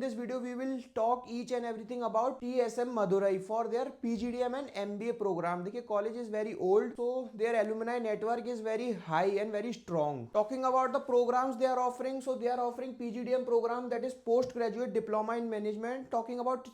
this video we will talk each and everything about TSM Madurai for their PGDM and MBA program. देखिए college is very old, so their alumni network is very high and very strong. Talking about the programs they are offering, so they are offering PGDM program, that is postgraduate diploma in management. Talking about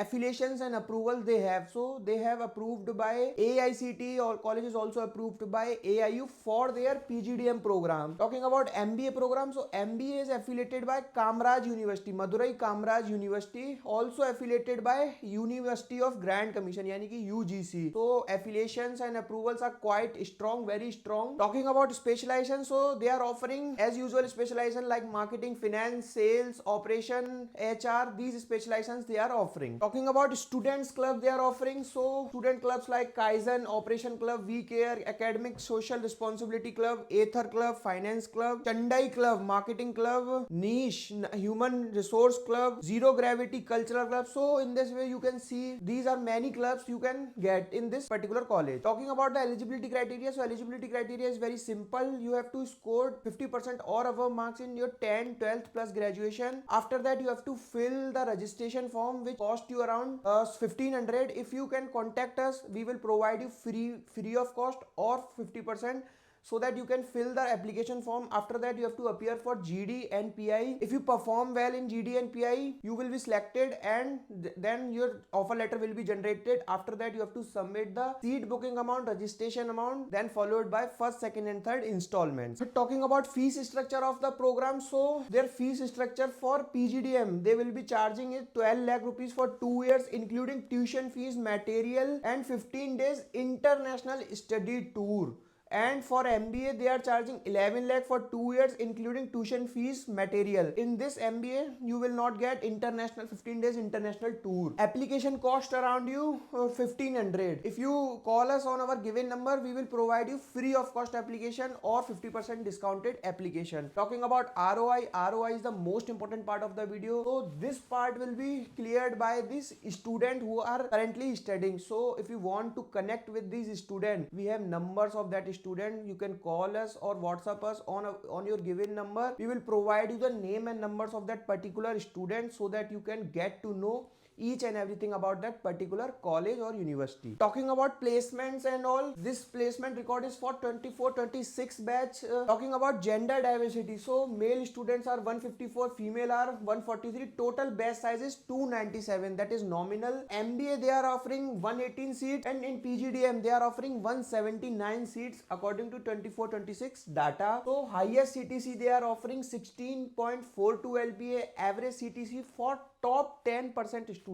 affiliations and approval they have, so they have approved by AICTE, or college is also approved by AIU for their PGDM program. Talking about MBA program, so MBA is affiliated by Kamraj University, Madurai Kamraj University, also affiliated by University of Grand Commission, यानी कि UGC. So affiliations and approvals are quite strong, very strong. Talking about specialization, so they are offering as usual specialization like marketing, finance, sales, operation, HR. These specializations they are offering. Talking about students club they are offering, so student clubs like Kaizen, Operation Club, We Care, Academic Social Responsibility Club, Aether Club, Finance Club, Chandai Club, Marketing Club, Niche, Human Resource Club, Zero Gravity Cultural Club. So in this way you can see these are many clubs you can get in this particular college. Talking about the eligibility criteria, so eligibility criteria is very simple. You have to score 50% or above marks in your 10th, 12th plus graduation. After that you have to fill the registration form which cost you around 1500. If you can contact us, we will provide you free of cost or 50%, so that you can fill the application form. After that you have to appear for GD and PI. If you perform well in GD and PI, you will be selected, and then your offer letter will be generated. After that you have to submit the seat booking amount, registration amount, then followed by first, second and third installments. So talking about fees structure of the program, so their fees structure for PGDM, they will be charging it 12 lakh rupees for 2 years, including tuition fees, material and 15 days international study tour. And for MBA they are charging 11 lakh for 2 years, including tuition fees, material. In this MBA you will not get international 15 days international tour. Application cost around you 1500. If you call us on our given number, we will provide you free of cost application or 50% discounted application. Talking about ROI is the most important part of the video. So this part will be cleared by this student who are currently studying. So if you want to connect with these students, we have numbers of that student. You can call us or WhatsApp us on your given number. We will provide you the name and numbers of that particular student, so that you can get to know each and everything about that particular college or university. Talking about placements and all, this placement record is for 24-26 batch. Talking about gender diversity, so male students are 154, female are 143, total batch size is 297, that is nominal. MBA they are offering 118 seats, and in PGDM they are offering 179 seats according to 24-26 data. So highest CTC they are offering 16.42 LPA, average CTC for top 10% students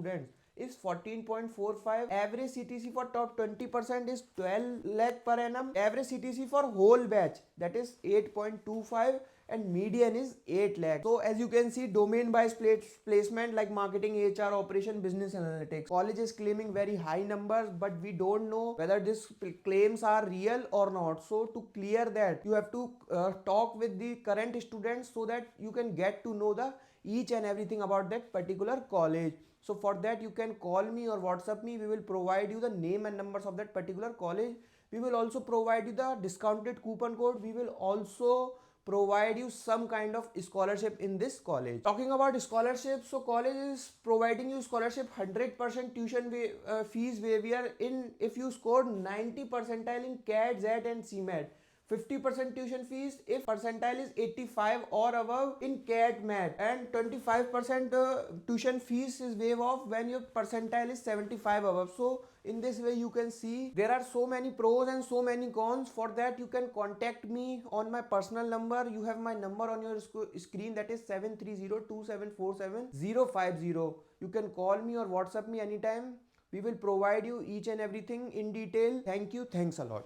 is 14.45, average CTC for top 20% is 12 lakh per annum, average CTC for whole batch that is 8.25, and median is 8 lakh. So as you can see, domain by placement like marketing, HR, operation, business analytics. College is claiming very high numbers, but we don't know whether these claims are real or not. So to clear that, you have to talk with the current students, so that you can get to know the each and everything about that particular college. So for that you can call me or WhatsApp me. We will provide you the name and numbers of that particular college. We will also provide you the discounted coupon code. We will also provide you some kind of scholarship in this college. Talking about scholarship, so college is providing you scholarship 100% tuition fees waiver in if you scored 90 percentile in CAT, ZET and CMAT. 50% tuition fees if percentile is 85 or above in CAT, MAT, and 25% tuition fees is waived off when your percentile is 75 above. So in this way you can see there are so many pros and so many cons. For that you can contact me on my personal number. You have my number on your screen, that is 730-2747-050. You can call me or WhatsApp me anytime. We will provide you each and everything in detail. Thank you. Thanks a lot.